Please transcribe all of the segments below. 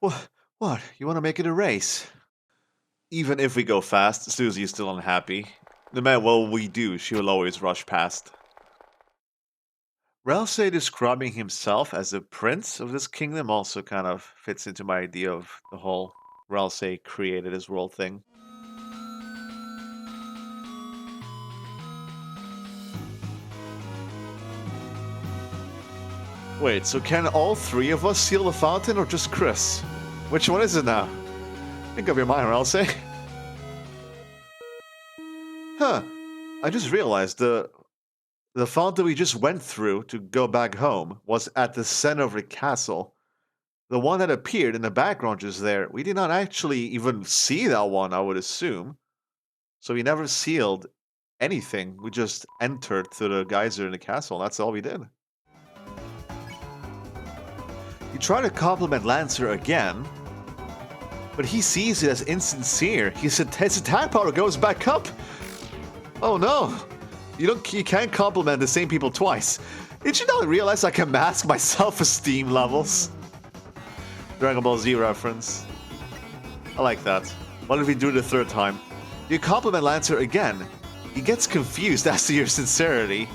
What? What? You want to make it a race? Even if we go fast, Susie is still unhappy. No matter what we do, she will always rush past. Ralsei describing himself as the prince of this kingdom also kind of fits into my idea of the whole Ralsei created his world thing. Wait, so can all three of us seal the fountain or just Chris? Which one is it now? Think of your mind, Ralsei. Huh. I just realized the fountain we just went through to go back home was at the center of the castle. The one that appeared in the background just there, we did not actually even see that one, I would assume. So we never sealed anything. We just entered through the geyser in the castle. That's all we did. You try to compliment Lancer again, but he sees it as insincere. His attack power goes back up. Oh no! You can't compliment the same people twice. Did you not realize I can mask my self-esteem levels? Dragon Ball Z reference. I like that. What if we do it the third time? You compliment Lancer again. He gets confused as to your sincerity.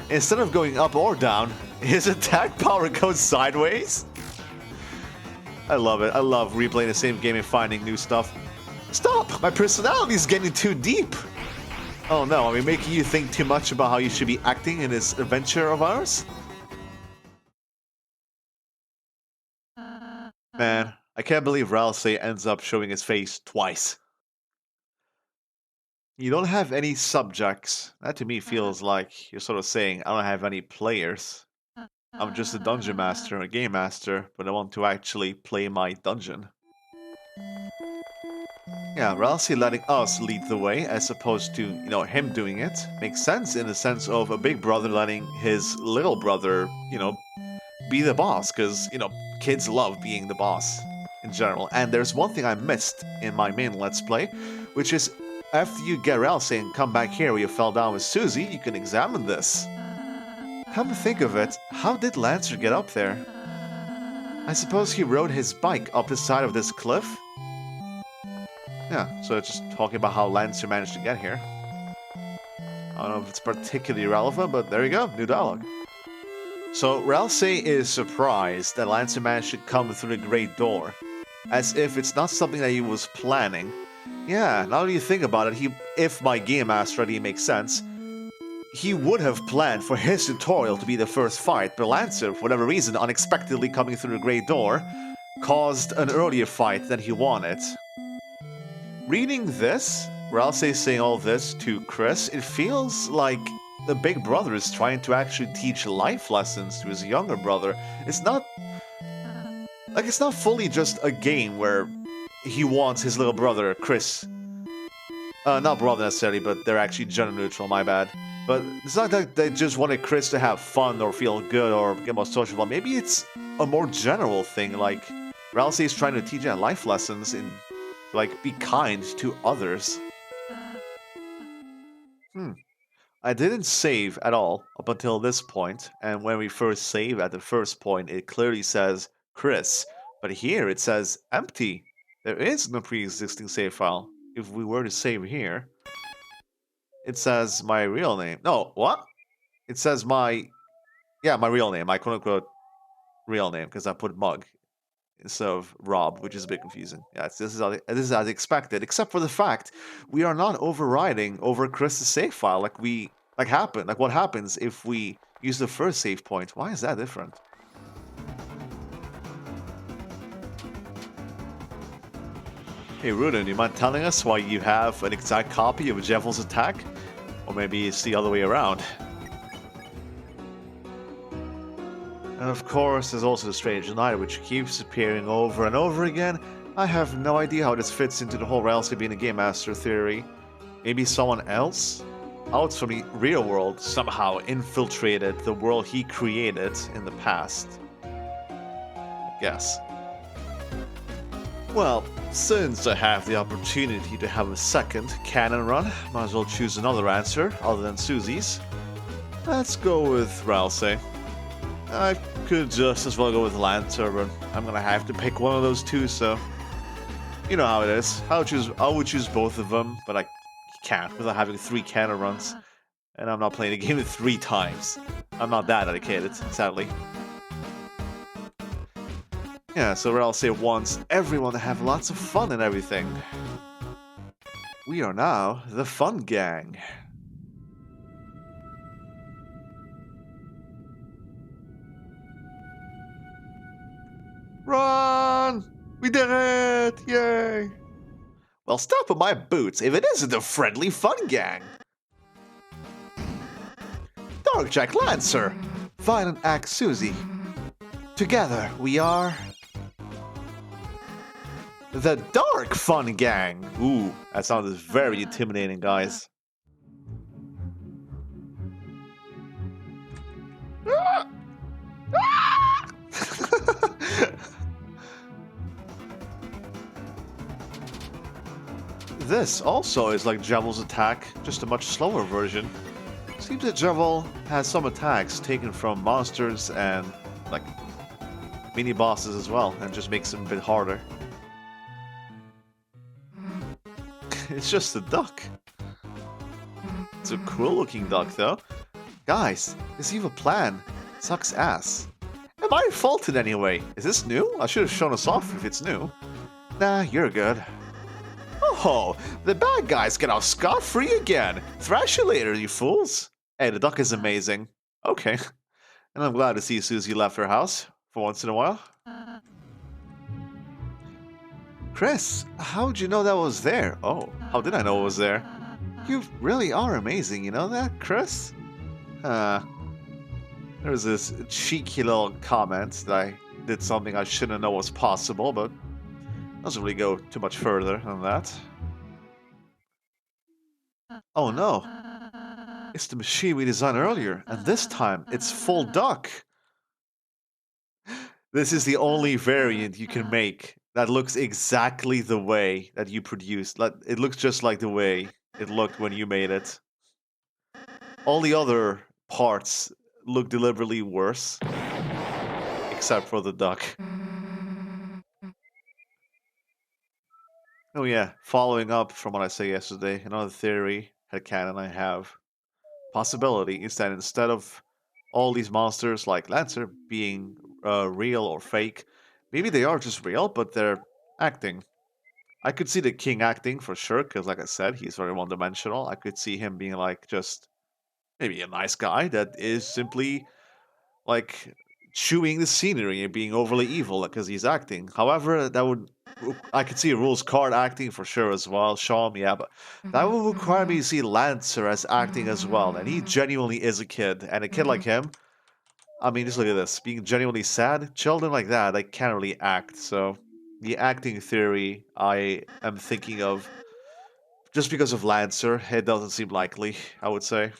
Instead of going up or down, his attack power goes sideways. I love it. I love replaying the same game and finding new stuff. Stop! My personality is getting too deep. Oh no, are we making you think too much about how you should be acting in this adventure of ours? Man, I can't believe Ralsei ends up showing his face twice. You don't have any subjects. That to me feels like you're sort of saying, I don't have any players. I'm just a dungeon master, a game master, but I want to actually play my dungeon. Yeah, Ralsei letting us lead the way as opposed to, him doing it makes sense in the sense of a big brother letting his little brother, be the boss, because, kids love being the boss in general. And there's one thing I missed in my main Let's Play, which is after you get Ralsei and come back here where you fell down with Susie, you can examine this. Come to think of it, how did Lancer get up there? I suppose he rode his bike up the side of this cliff? Yeah, so it's just talking about how Lancer managed to get here. I don't know if it's particularly relevant, but there you go, new dialogue. So Ralsei is surprised that Lancer managed to come through the great door, as if it's not something that he was planning. Yeah, now that you think about it, if my game master idea makes sense, he would have planned for his tutorial to be the first fight, but Lancer, for whatever reason, unexpectedly coming through the great door, caused an earlier fight than he wanted. Reading this, Ralsei saying all this to Chris, it feels like the big brother is trying to actually teach life lessons to his younger brother. It's not fully just a game where he wants his little brother, Chris. Not brother necessarily, but they're actually gender neutral, my bad. But it's not like they just wanted Chris to have fun or feel good or get more sociable. Maybe it's a more general thing, like Ralsei is trying to teach life lessons in, be kind to others. I didn't save at all up until this point, and when we first save at the first point, it clearly says Chris, but here it says empty. There is no pre-existing save file. If we were to save here, it says my real name. No, what? It says my real name, my quote-unquote real name, because I put Mug instead of Rob, which is a bit confusing. Yeah, this is as expected, except for the fact we are not overriding over Chris's save file like what happens if we use the first save point. Why is that different? Hey Rudin, do you mind telling us why you have an exact copy of Jevel's attack? Or maybe it's the other way around. And of course, there's also the Strange Knight, which keeps appearing over and over again. I have no idea how this fits into the whole Ralsei being a Game Master theory. Maybe someone else out from the real world somehow infiltrated the world he created in the past. I guess. Well, since I have the opportunity to have a second canon run, might as well choose another answer other than Susie's. Let's go with Ralsei. I could just as well go with Lancer, but I'm gonna have to pick one of those two, so... You know how it is. I would choose both of them, but I can't without having 3 cannon runs. And I'm not playing the game 3 times. I'm not that dedicated, sadly. Yeah, so Ralsei wants everyone to have lots of fun and everything. We are now the fun gang. Run! We did it! Yay! Well, stop with my boots if it isn't a friendly fun gang. Dark Jack Lancer, Violent Axe Susie. Together we are the Dark Fun Gang. Ooh, that sounds very intimidating, guys. This also is like Javel's attack, just a much slower version. Seems that Javel has some attacks taken from monsters and like mini bosses as well, and just makes them a bit harder. It's just a duck. It's a cool looking duck though. Guys, this evil plan sucks ass. Am I faulted anyway? Is this new? I should have shown us off if it's new. Nah, you're good. Oh, the bad guys get off scot-free again. Thrash you later, you fools. Hey, the duck is amazing. Okay. And I'm glad to see Susie left her house for once in a while. Chris, how'd you know that was there? Oh, how did I know it was there? You really are amazing, you know that, Chris? There's this cheeky little comment that I did something I shouldn't know was possible, but doesn't really go too much further than that. Oh no. It's the machine we designed earlier, and this time it's full duck. This is the only variant you can make that looks exactly the way that you produced. It looks just like the way it looked when you made it. All the other parts look deliberately worse, except for the duck. Oh yeah, following up from what I said yesterday, another theory, headcanon I have. Possibility is that instead of all these monsters like Lancer being real or fake, maybe they are just real, but they're acting. I could see the king acting for sure, because like I said, he's very one-dimensional. I could see him being like just maybe a nice guy that is simply like chewing the scenery and being overly evil because he's acting. However, I could see Rules Card acting for sure as well. Shaw, yeah, but that would require me to see Lancer as acting as well, and he genuinely is a kid, and a kid like him. I mean, just look at this. Being genuinely sad, children like that, they can't really act. So, the acting theory I am thinking of, just because of Lancer, it doesn't seem likely, I would say.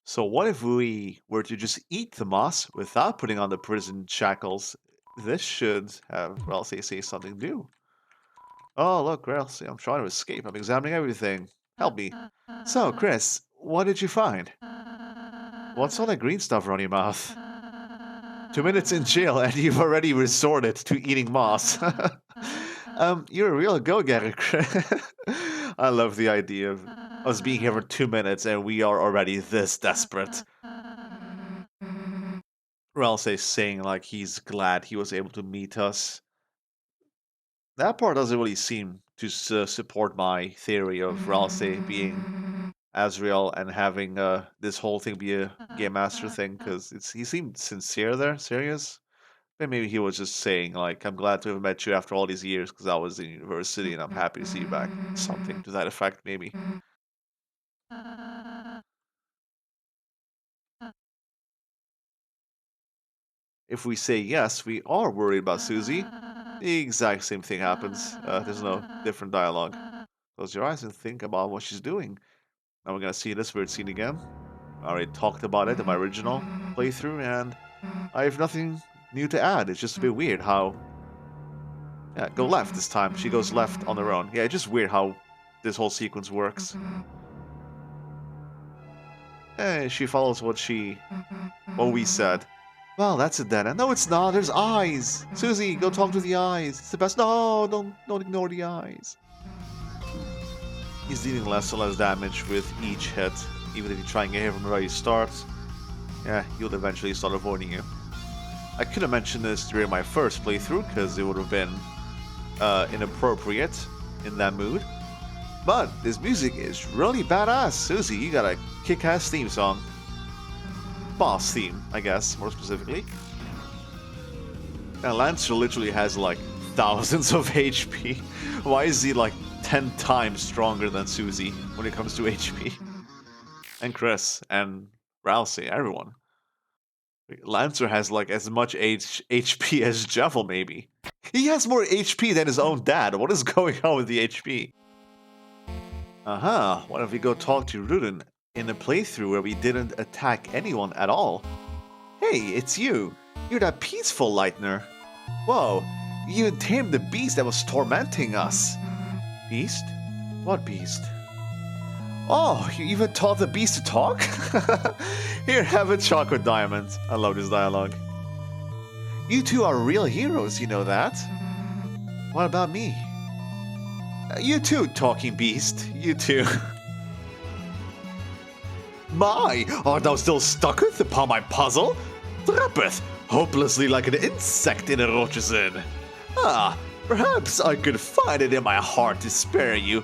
So what if we were to just eat the moss without putting on the prison shackles? This should have Ralsei say something new. Oh, look, Ralsei, I'm trying to escape. I'm examining everything. Help me. So, Chris, what did you find? What's all that green stuff around your mouth? 2 minutes in jail and you've already resorted to eating moss. You're a real go-getter, Chris. I love the idea of us being here for 2 minutes and we are already this desperate. Ralsei saying like he's glad he was able to meet us. That part doesn't really seem to support my theory of Ralsei being Azrael and having this whole thing be a Game Master thing, because he seemed sincere there, serious. But maybe he was just saying like, I'm glad to have met you after all these years because I was in university and I'm happy to see you back. Something to that effect, maybe. If we say yes, we are worried about Susie. The exact same thing happens. There's no different dialogue. Close your eyes and think about what she's doing. Now we're gonna see this weird scene again. I already talked about it in my original playthrough, and I have nothing new to add. It's just a bit weird how... Yeah, go left this time. She goes left on her own. Yeah, it's just weird how this whole sequence works. She follows what we said. Well, that's a dead end. No, it's not. There's eyes. Susie, go talk to the eyes. It's the best. No, don't ignore the eyes. He's dealing less and less damage with each hit. Even if you try and get hit from the very start, yeah, he'll eventually start avoiding you. I could have mentioned this during my first playthrough, because it would have been inappropriate in that mood. But this music is really badass. Susie, you got a kick-ass theme song. Boss theme, I guess, more specifically. And Lancer literally has like thousands of HP. Why is he like 10 times stronger than Susie when it comes to HP? And Chris, and Ralsei, everyone. Lancer has like as much HP as Jeffel, maybe. He has more HP than his own dad. What is going on with the HP? Why don't we go talk to Rudin in a playthrough where we didn't attack anyone at all? Hey, it's you. You're that peaceful Lightner. Whoa, you tamed the beast that was tormenting us. Beast? What beast? Oh, you even taught the beast to talk? Here, have a chocolate diamond. I love this dialogue. You two are real heroes, you know that? What about me? You too, talking beast. You too. My, art thou still stucketh upon my puzzle? Trappeth, hopelessly like an insect in a roach's inn. Perhaps I could find it in my heart to spare you.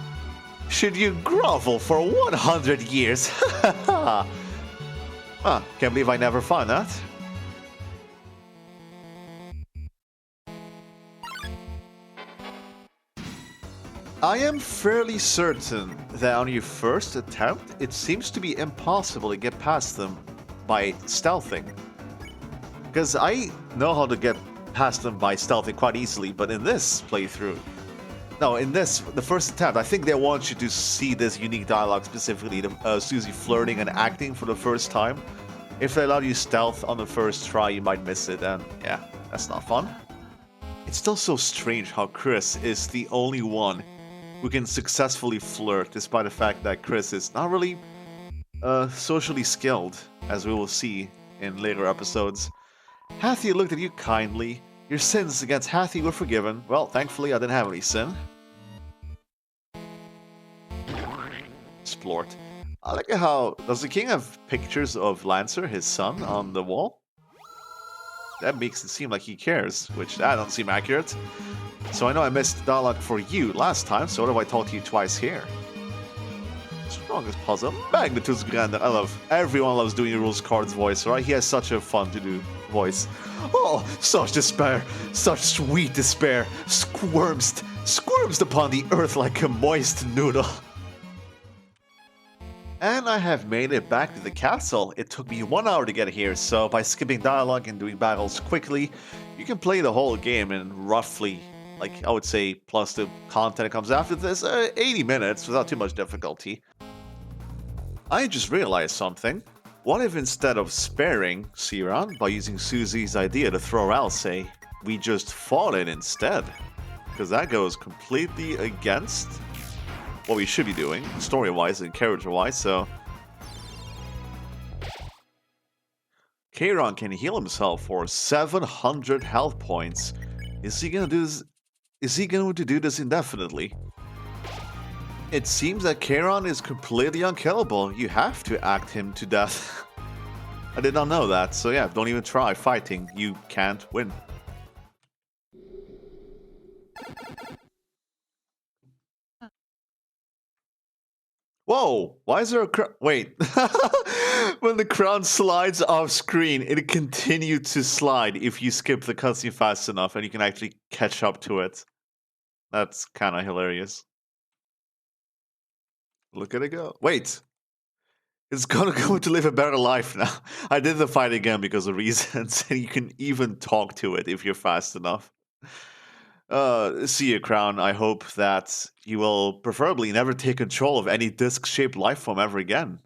Should you grovel for 100 years? Can't believe I never found that. I am fairly certain that on your first attempt, it seems to be impossible to get past them by stealthing. Because I know how to get past them by stealthing quite easily, but in this playthrough, the first attempt, I think they want you to see this unique dialogue, specifically Susie flirting and acting for the first time. If they allow you stealth on the first try, you might miss it, and yeah, that's not fun. It's still so strange how Chris is the only one who can successfully flirt, despite the fact that Chris is not really socially skilled, as we will see in later episodes. Hathy looked at you kindly. Your sins against Hathy were forgiven. Well, thankfully I didn't have any sin. Splort. I like how... Does the king have pictures of Lancer, his son, on the wall? That makes it seem like he cares, which that don't seem accurate. So I know I missed dialogue for you last time, so what if I talk to you twice here? Strongest puzzle. Magnitude's grander. Everyone loves doing Rules Card's voice, right? He has such a fun to do voice. Oh, such despair, such sweet despair, squirms upon the earth like a moist noodle. And I have made it back to the castle. It took me 1 hour to get here, so by skipping dialogue and doing battles quickly, you can play the whole game in roughly, like I would say, plus the content that comes after this, 80 minutes without too much difficulty. I just realized something. What if instead of sparing Siran by using Susie's idea to throw Ralsei, we just fought it instead? Because that goes completely against what we should be doing, story-wise and character-wise, so... Kairon can heal himself for 700 health points. Is he going to do this indefinitely? It seems that Kairon is completely unkillable. You have to act him to death. I did not know that, so yeah, don't even try fighting. You can't win. Whoa, why is there a crown? Wait. When the crown slides off screen, it continued to slide if you skip the cutscene fast enough and you can actually catch up to it. That's kind of hilarious. Look at it go. Wait. It's gonna go to live a better life now. I did the fight again because of reasons, and you can even talk to it if you're fast enough. See you, Crown. I hope that you will preferably never take control of any disc-shaped life form ever again.